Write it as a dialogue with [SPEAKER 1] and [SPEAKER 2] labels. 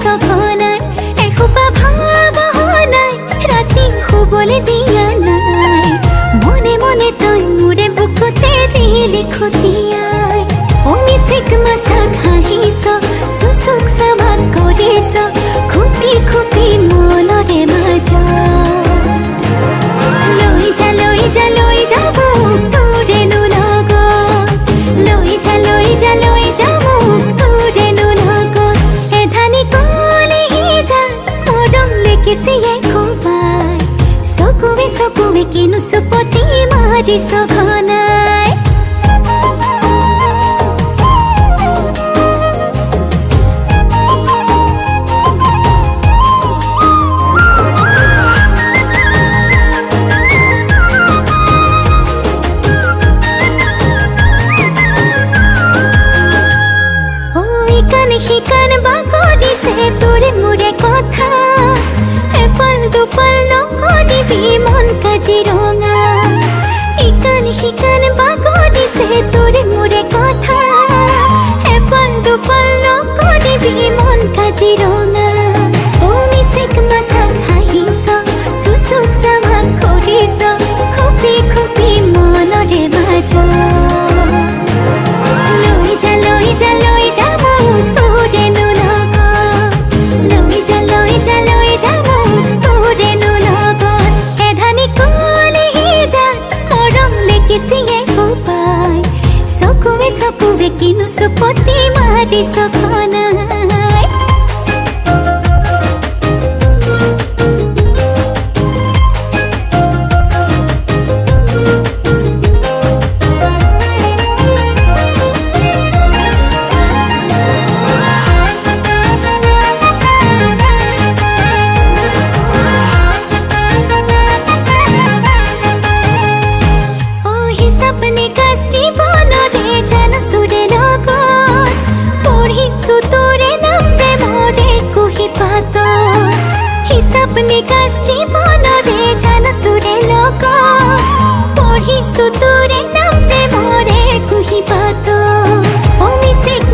[SPEAKER 1] সঘনাই এসোপা ভাৱনাই ৰাতি শুবলৈ দিয়া নাই মনে মনে তই মোৰে বুকুতে দিলি খুটিয়াই অনিচিক মাছাক হাঁহিছ চুচুক চামাক কৰিছ খুপি খুপি মনৰে মাজত লৈ যা মোক তোৰেনো লগত লৈ যা মোক তোৰেনো লগত এধানি কলিহি যা মৰম লেকিছিয়ে কোবাই চকুৱে কিনো চুপতি মাৰিছ ঘনাই শিকান বাকৰিছে তোৰে মোৰে কথা এফাল দুফাল নকৰিবি মন কাজিৰঙা শিকান বাকৰিছে তোৰে মোৰে কথা এফাল দুফাল নকৰিবি মন কাজিৰঙা অনিচিক মাছাক হাঁহিছ চুচুক চামাক কৰিছ খুপি খুপি মনৰে মাজত লৈ যা মোক তোৰেনো লগত লৈ যা মোক তোৰেনো লগত এধানি কলিহি যা মৰম লেকিছিয়ে কোবাই চকুৱে কিনো চুপতি মাৰিছ ঘনাই अपने कास जीवनरे जान तुरे लोक पढ़िसु तुरे नाम मोरे कुही बात अमिषेक